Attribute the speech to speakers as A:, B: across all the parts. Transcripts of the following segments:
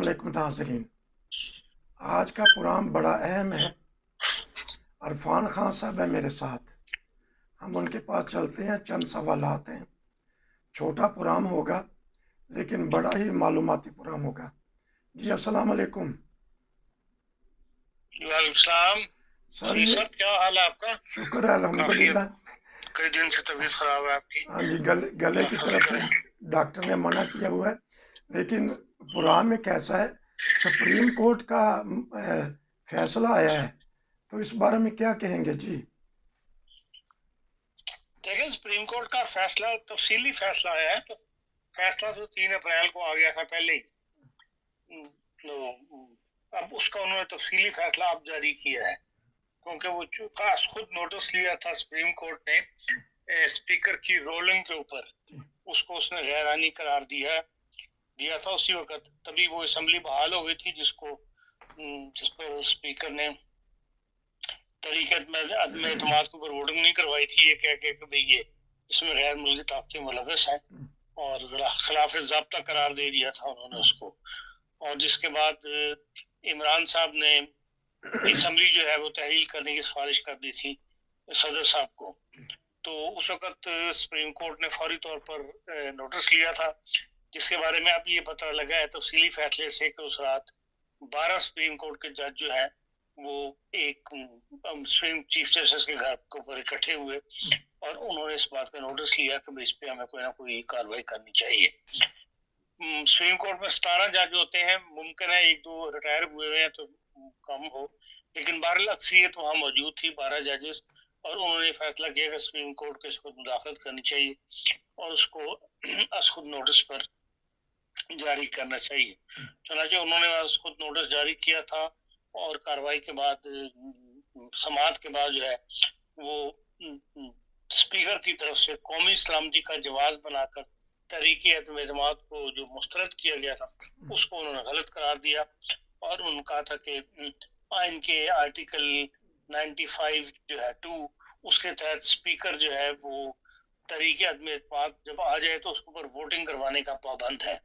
A: अस्सलामुअलैकुम नाज़रीन। आज का प्रोग्राम बड़ा अहम है। अरफान खान साहब है मेरे साथ। हम उनके पास चलते हैं, चंद सवालात हैं। छोटा प्रोग्राम होगा लेकिन बड़ा ही मालूमाती प्रोग्राम होगा। जी अस्सलामुअलैकुम।
B: वालेकुम सलाम।
A: सर
B: जी
A: ये
B: सर, क्या हाल है आपका?
A: शुक्र है
B: काफी
A: अल्हम्दुलिल्लाह।
B: कई दिन से तबीयत खराब है आपकी।
A: हाँ जी, गले
B: अल्लाह
A: की
B: फजल
A: तरफ से
B: करे।
A: डॉक्टर ने मना किया हुआ है। लेकिन प्रोग्राम में कैसा है, सुप्रीम कोर्ट का फैसला आया है, तो इस बारे में क्या कहेंगे जी?
B: देखिए, सुप्रीम कोर्ट का फैसला तफसीली फैसला है। तो फैसला तो 3 अप्रैल को आ गया था पहले ही। तो अब उसका उन्होंने तफसीली फैसला अब जारी किया है, क्योंकि वो खास खुद नोटिस लिया था सुप्रीम कोर्ट ने स्पीकर की रोलिंग के ऊपर। उसको उसने गैरानी करार दिया था उसी वक्त। तभी वो असेंबली बहाल हो गई थी, जिस पर स्पीकर ने तरीके अदम एतमाद के ऊपर वोटिंग नहीं करवाई थी, ये कह के कि भाई ये इसमें गैर मुल्की ताकतें मुलविस हैं, और खिलाफ ज़ाब्ता करार दे दिया था उन्होंने उसको। और जिसके बाद इमरान साहब ने असेंबली जो है वो तहलील करने की सिफारिश कर दी थी सदर साहब को। तो उस वक्त सुप्रीम कोर्ट ने फौरी तौर पर नोटिस लिया था, जिसके बारे में अब ये पता लगा है तफसीली फैसले से कि उस रात 12 सुप्रीम कोर्ट के जज जो है वो एक स्विंग चीफ जस्टिस के घर के ऊपर इकट्ठे हुए, और उन्होंने इस बात का नोटिस लिया कि इस पे हमें कोई ना कोई कार्रवाई करनी चाहिए। सुप्रीम कोर्ट में 17 जज होते हैं। मुमकिन है एक दो रिटायर हुए हैं तो कम हो, लेकिन बहरहाल अक्सरियत वहाँ मौजूद थी, 12 जजेस। और उन्होंने फैसला किया कि सुप्रीम कोर्ट को इसको मुदाखलत करनी चाहिए और उसको अस खुद नोटिस पर जारी करना चाहिए। चनाचे उन्होंने खुद नोटिस जारी किया था, और कार्रवाई के बाद समाअत के बाद जो है वो स्पीकर की तरफ से कौमी सलामती का जवाब बनाकर तहरीक एतमाद को जो मुस्तरद किया गया था उसको उन्होंने गलत करार दिया। और उन्होंने कहा था कि आइन के आर्टिकल 95 जो है 2, उसके तहत स्पीकर जो है वो तहरीक अदम एतमाद जब आ जाए तो उसके ऊपर वोटिंग करवाने का पाबंद है।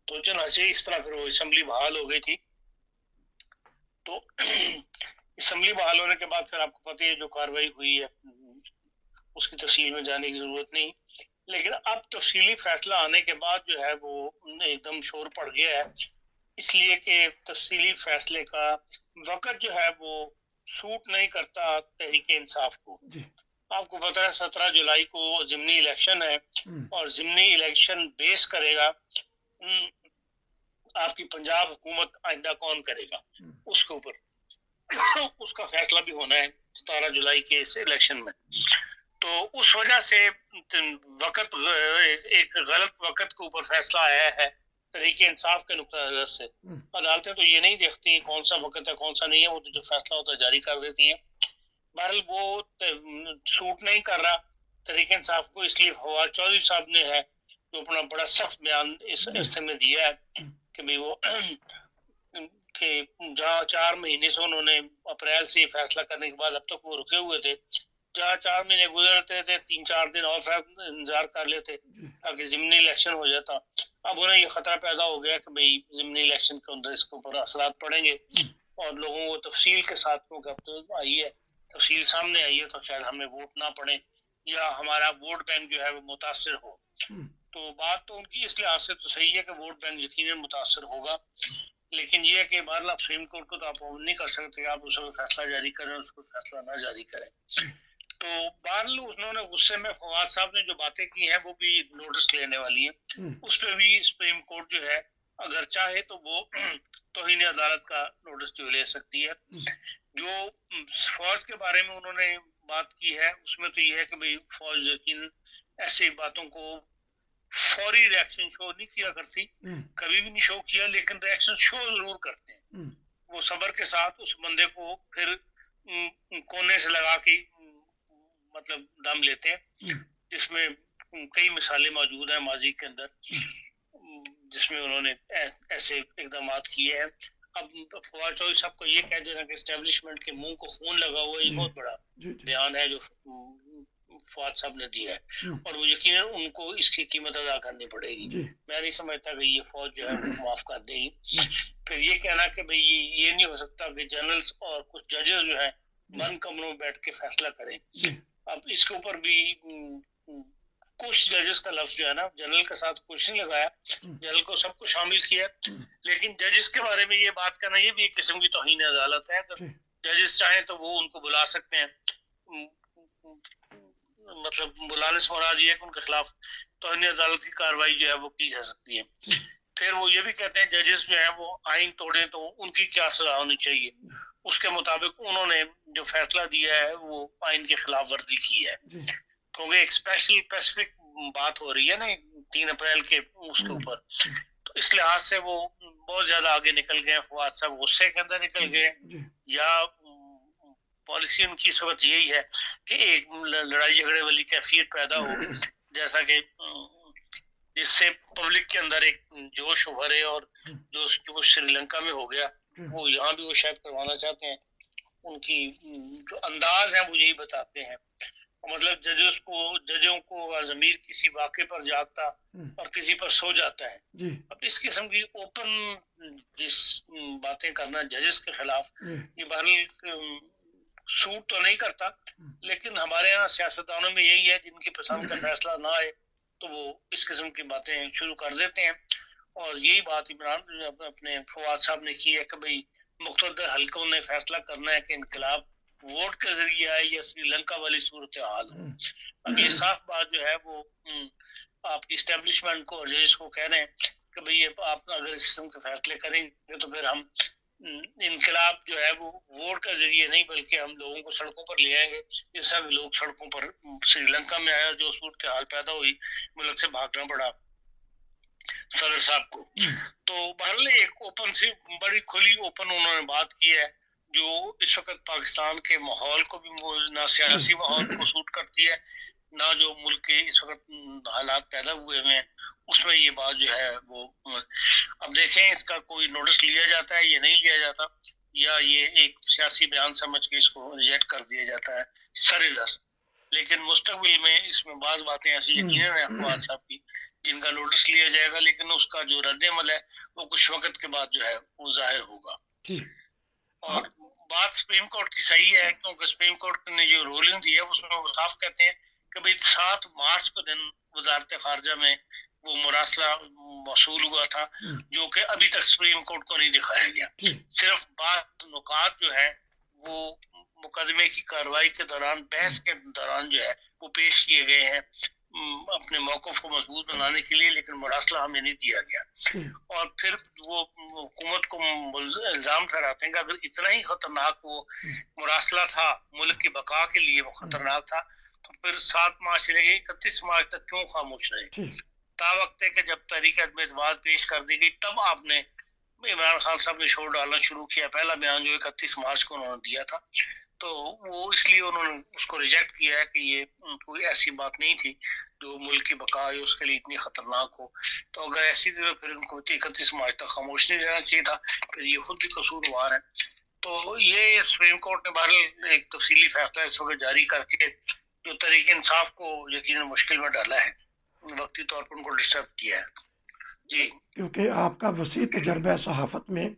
B: तो चनाचे इस तरह फिर वो असेंबली बहाल हो गई थी। तो असेंबली बहाल होने के बाद फिर आपको पता है जो कार्रवाई हुई है, उसकी तफसील में जाने की जरूरत नहीं। लेकिन अब तफसीली फैसला आने के बाद जो है वो एकदम शोर पड़ गया है, इसलिए कि तफसीली फैसले का वक्त जो है वो सूट नहीं करता तहरीक इंसाफ को। आपको पता है 17 जुलाई को ज़िमनी इलेक्शन है, और ज़िमनी इलेक्शन बेस करेगा आपकी पंजाब हुकूमत आइंदा कौन करेगा उसके ऊपर। उसका फैसला भी होना है 17 जुलाई के इस इलेक्शन में। तो उस वजह से वक्त एक गलत वक्त के ऊपर फैसला आया है तरीके इंसाफ के नुक्ता नजर से। अदालतें तो ये नहीं देखती कौन सा वक्त है कौन सा नहीं है, वो तो जो फैसला होता है जारी कर देती हैं। बहरहाल वो सूट नहीं कर रहा तरीके इंसाफ को, इसलिए फवाद चौधरी साहब ने है जो अपना बड़ा सख्त बयान इस में दिया है कि भाई वो कि जहाँ 4 महीने से उन्होंने अप्रैल से फैसला करने के बाद अब तक वो रुके हुए थे, जहाँ 4 महीने गुजरते थे 3-4 दिन और इंतजार कर लेते ताकि ज़िमनी इलेक्शन हो जाता। अब उन्हें ये खतरा पैदा हो गया कि भाई ज़िमनी इलेक्शन के अंदर इसके ऊपर असरात पड़ेंगे, और लोगों को तफसील के साथ क्योंकि अब तो आई है तफसील सामने आई है, तो शायद हमें वोट ना पड़े या हमारा वोट बैंक जो है वो मुतासर हो। तो बात तो उनकी इस लिहाज से तो सही है कि वोट बैंक यकीनन मुतासर होगा, लेकिन ये है कि बहरहाल सुप्रीम कोर्ट को तो आप नहीं कर सकते, आप उसमें फैसला जारी करें उसको फैसला ना जारी करें। तो बहरहाल उन्होंने गुस्से में फवाद साहब ने जो बातें की हैं वो भी नोटिस लेने वाली हैं। उस पर भी सुप्रीम कोर्ट जो है अगर चाहे तो वो तौहीन अदालत का नोटिस जो ले सकती है। जो फौज के बारे में उन्होंने बात की है उसमें तो ये है कि भाई फौज यकीन ऐसी बातों को फौरी रिएक्शन शो नहीं किया करती, कभी भी नहीं शो किया, लेकिन रिएक्शन शो जरूर करते हैं। वो सबर के साथ उस बंदे को फिर कोने से लगा के मतलब दम लेते हैं, जिसमें कई मिसालें मौजूद हैं माजी के अंदर जिसमें उन्होंने ऐसे इकदाम किए हैं। अब फवाद चौधरी साहब को ये कह देना कि एस्टेब्लिशमेंट के मुंह को खून लगा हुआ, ये बहुत बड़ा बयान है जो फवाद साहब ने दिया है, और वो यकीनन उनको इसकी कीमत अदा करनी पड़ेगी। मैं नहीं समझता कि ये फौज जो है वो माफ कर देगी। फिर ये कहना कि भाई ये नहीं हो सकता कि जनरल्स और कुछ जजेस जो है बंद कमरों में बैठ के फैसला करें। अब इसके ऊपर भी कुछ जजेस का लफ्ज जो है ना, जनरल के साथ कुछ नहीं लगाया, जनरल को सबको शामिल किया, लेकिन जजेस के बारे में ये बात करना ये भी एक किस्म की तौहीन अदालत है। अगर जजेस चाहें तो वो उनको बुला सकते हैं, मतलब बुलाने से मुराद ये है कि उनके खिलाफ तौहीन अदालत की कार्रवाई जो है वो की जा सकती है। फिर वो ये भी कहते हैं जजेस जो है वो आइन तोड़े तो उनकी क्या सजा होनी चाहिए, उसके मुताबिक उन्होंने जो फैसला दिया है वो आइन की खिलाफ वर्जी की है, क्योंकि एक स्पेसिफिक बात हो रही है ना 3 अप्रैल के उसके ऊपर, तो इस लिहाज से वो बहुत ज्यादा आगे निकल गए। फवाद साहब गुस्से के अंदर निकल गए, या पॉलिसी उनकी इस वक्त यही है कि एक लड़ाई झगड़े वाली कैफियत पैदा हो, जैसा कि जिससे पब्लिक के अंदर एक जोश उभरे, और जो श्रीलंका में हो गया वो यहाँ भी वो शायद करवाना चाहते हैं। उनकी जो अंदाज है वो यही बताते हैं, मतलब जजों को ज़मीर किसी वाक़े पर जागता और किसी पर सो जाता है। अब इस किस्म की ओपन जिस बातें करना जजेस के खिलाफ, ये बहरहाल सूट तो नहीं करता, लेकिन हमारे यहाँ सियासतदानों में यही है, जिनकी पसंद का फैसला ना आए तो वो इस किस्म की बातें शुरू कर देते हैं। और यही बात इमरान अपने फवाद साहब ने की है कि भाई मुख्तदर हल्कों ने फैसला करना है कि इनकलाब वोट के जरिए आए या श्रीलंका वाली सूरत हाल हो। अब ये साफ बात जो है वो आपकी इस्टेब्लिशमेंट को और जजेस को कह रहे हैं कि भाई आप अगर इस किस्म के फैसले करेंगे तो फिर हम इनकलाब जो है वो वोट के जरिए नहीं, बल्कि हम लोगों को सड़कों पर ले आएंगे। ये सब लोग सड़कों पर श्रीलंका में आया, जो सूरत हाल पैदा हुई, मुल्क से भागना पड़ा सदर साहब को। तो बहरहाल एक ओपन सी बड़ी खुली ओपन उन्होंने बात की है, जो इस वक्त पाकिस्तान के माहौल को भी, ना सियासी माहौल को सूट करती है, ना जो मुल्क के इस वक्त हालात पैदा हुए हैं उसमें ये बात जो है वो। अब देखें इसका कोई नोटिस लिया जाता है या नहीं लिया जाता, या ये एक सियासी बयान समझ के इसको रिजेक्ट कर दिया जाता है सरेदर। लेकिन मुस्तकबिल में इसमें बाज़ बातें ऐसी यकीनन है फवाद साहब की जिनका नोटिस लिया जाएगा, लेकिन उसका जो रद्द-ए-अमल है वो कुछ वक्त के बाद जो है वो जाहिर होगा। और बात सुप्रीम कोर्ट की सही है, क्योंकि सुप्रीम कोर्ट ने जो रूलिंग दी है उसमें वो साफ कहते हैं कि भाई 7 मार्च को दिन वजारत खारजा में वो मुरासला मौसूल हुआ था, जो कि अभी तक सुप्रीम कोर्ट को नहीं दिखाया गया। सिर्फ बात नुकात जो है वो मुकदमे की कार्रवाई के दौरान, बहस के दौरान जो है वो पेश किए गए हैं अपने मौक़िफ़ को मजबूत बनाने के लिए, लेकिन मुरासला हमें नहीं दिया गया। और फिर वो हुकूमत को इल्ज़ाम ठहराते हैं कि अगर इतना ही खतरनाक वो मुरासला था, मुल्क की बका के लिए वो खतरनाक था, तो फिर 7 मार्च से लेकर 31 मार्च तक क्यों खामोश रहे। तावक्त है कि जब तहरीक अदम-ए-एतमाद पेश कर दी गई, तब आपने इमरान खान साहब ने शोर डालना शुरू किया। पहला बयान जो 31 मार्च को उन्होंने दिया था, तो वो इसलिए उन्होंने उसको रिजेक्ट किया है कि ये कोई ऐसी बात नहीं थी जो मुल्क की बका है उसके लिए इतनी खतरनाक हो। तो अगर ऐसी थी तो फिर उनको 31 मार्च तक खामोश नहीं रहना चाहिए था, फिर ये खुद भी कसूरवार है। तो ये सुप्रीम कोर्ट ने बहरहाल एक तफसीली फैसला इस वक्त जारी करके जो तहरीक इंसाफ को यकीनन मुश्किल में डाला है, वक्ती तौर पर उनको डिस्टर्ब किया है। जी,
A: क्योंकि आपका वसी तजर्बा सहाफ़त में,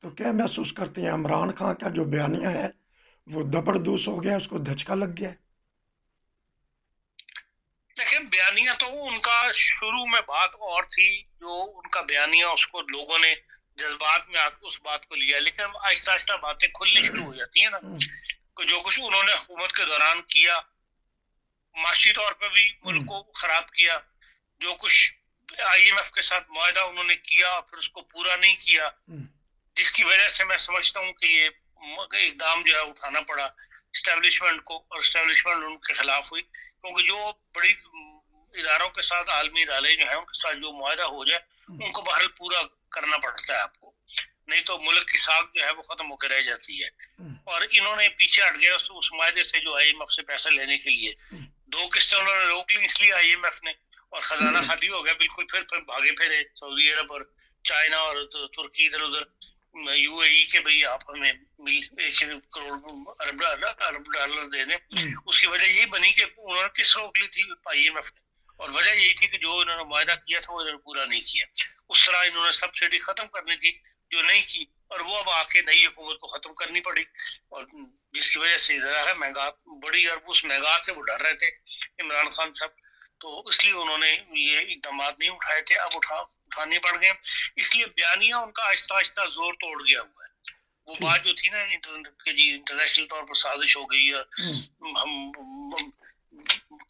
A: तो क्या महसूस करते हैं इमरान खान का जो बयानिया है वो दबरदूस हो गया, उसको धचका लग गया?
B: देखिए बयानिया तो उनका शुरू में बात और थी, जो उनका बयानिया उसको लोगों ने जज्बात में आकर उस बात को लिया, लेकिन आहिस्ता आहिस्ता बातें खुलनी शुरू हो जाती है ना। जो कुछ उन्होंने हुकूमत के दौरान किया, माशी तौर पर भी मुल्क को खराब किया, जो कुछ IMF के साथ मुआहदा उन्होंने किया फिर उसको पूरा नहीं किया, जिसकी वजह से मैं समझता हूँ कि ये इकदाम जो है उठाना पड़ा इस्टेब्लिशमेंट को, और इस्टेब्लिशमेंट उनके खिलाफ हुई, क्योंकि जो बड़ी इदारों के साथ, आलमी इदारे जो है उनके साथ जो मुआहदा हो जाए उनको बहरहाल पूरा करना पड़ता है आपको, नहीं तो मुल्क की साख जो है वो खत्म होकर रह जाती है। और इन्होंने पीछे हट गया उस मुआहदे से जो IMF से पैसा लेने के लिए। 2 किस्तें उन्होंने रोक ली इसलिए IMF ने, और खजाना खाली हो गया बिल्कुल। फिर भागे फिरे सऊदी अरब और चाइना और तुर्की इधर उधर, यूएई के भाई आप हमें 1 करोड़ अरब डॉलर दे दें। उसकी वजह यही बनी कि उन्होंने किस रोक ली थी IMF ने, और वजह यही थी कि जो इन्होंने वायदा किया था वो इन्होंने पूरा नहीं किया। उस तरह इन्होंने सब्सिडी खत्म करनी थी जो नहीं की, और वो अब आके नई हुकूमत को खत्म करनी पड़ी, और जिसकी वजह से है महंगा बड़ी, और उस महंगाई से वो डर रहे थे इमरान खान साहब, तो इसलिए उन्होंने ये इकदाम नहीं उठाए थे, अब उठाने पड़ गए। इसलिए बयानिया उनका आहिस्ता आहिस्ता जोर तोड़ गया हुआ है। वो बात जो थी ना इंटरनेशनल तौर पर साजिश हो गई है, हम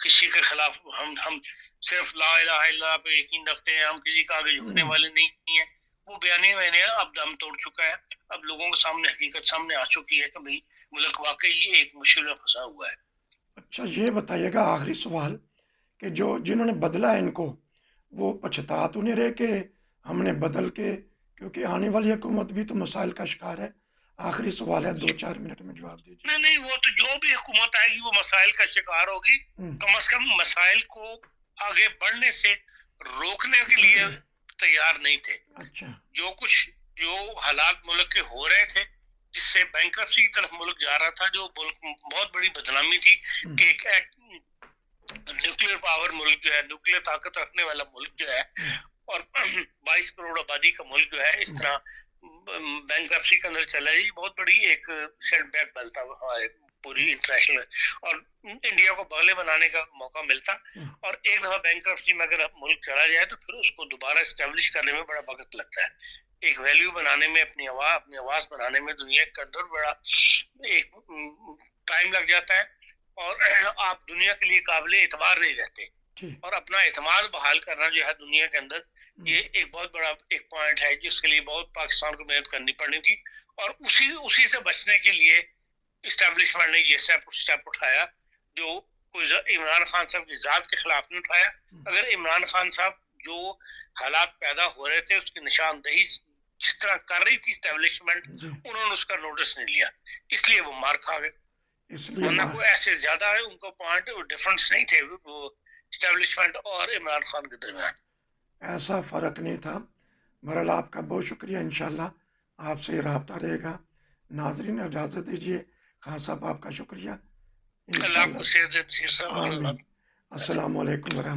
B: किसी के खिलाफ हम सिर्फ ला इलाहा इल्लल्लाह पे यकीन रखते हैं, हम किसी का आगे झुकने वाले नहीं है, वो बयानी मैंने अब दम तोड़ चुका है। अब लोगों के सामने हकीकत सामने आ चुकी है कि भाई मुल्क वाकई एक मुश्किल में फंसा हुआ है।
A: अच्छा, ये बताइएगा आखिरी सवाल कि जो जिन्होंने बदला है इनको, वो पछता तो नहीं रहे कि हमने बदल के, क्योंकि आने वाली हुकूमत भी तो मसाइल का शिकार है। आखिरी सवाल है, 2-4 मिनट में जवाब दीजिए।
B: नहीं, वो तो जो भी हुकूमत आएगी वो मसाइल का शिकार होगी। कम से कम मसाइल को आगे बढ़ने से रोकने के लिए तैयार नहीं थे।
A: अच्छा,
B: जो हालात मुल्क के हो रहे थे, जिससे बैंकरप्सी की तरफ मुल्क जा रहा था, जो मुल्क बहुत बड़ी बदनामी थी कि एक न्यूक्लियर पावर मुल्क जो है, न्यूक्लियर ताकत रखने वाला मुल्क जो है, और 22 करोड़ आबादी का मुल्क जो है इस तरह बैंकरप्सी के अंदर चला, ये बहुत बड़ी एक सेटबैक बनता हमारे पूरी इंटरनेशनल, और इंडिया को बगले बनाने का मौका मिलता। और एक दफा बैंकरप्सी में अगर मुल्क चला जाए तो फिर उसको दोबारा एस्टेब्लिश करने में बड़ा वक्त लगता है, एक वैल्यू बनाने में, अपनी आवाज बनाने में दुनिया के अंदर बड़ा एक टाइम लग जाता है, और आप दुनिया के लिए काबिल एतबार नहीं रहते। और अपना एतमाद बहाल करना जो है दुनिया के अंदर, ये एक बहुत बड़ा एक पॉइंट है जिसके लिए बहुत पाकिस्तान को मेहनत करनी पड़नी थी, और उसी से बचने के लिए इस्टेब्लिशमेंट ने ये स्टेप उठाया, जो कोई इमरान खान साहब की जात के खिलाफ नहीं उठाया। अगर इमरान खान साहब जो हालात पैदा हो रहे थे उसकी निशानदेही जिस तरह कर रही थी इस्टेब्लिशमेंट, उन्होंने उसका नोटिस नहीं लिया, इसलिए वो मार खा गए। वरना कोई ऐसे ज्यादा है उनको पॉइंट डिफरेंस नहीं थे वो इस्टेब्लिशमेंट और इमरान खान के दरमियान,
A: ऐसा फ़र्क नहीं था। बहरहाल आपका बहुत शुक्रिया, इंशाल्लाह आपसे रब्ता रहेगा। नाजरीन इजाज़त दीजिए, खान साहब आपका शुक्रिया।
B: अल्लाह आपको सेहत दे।
A: आमीन। अस्सलामु अलैकुम वरहमतुल्लाह।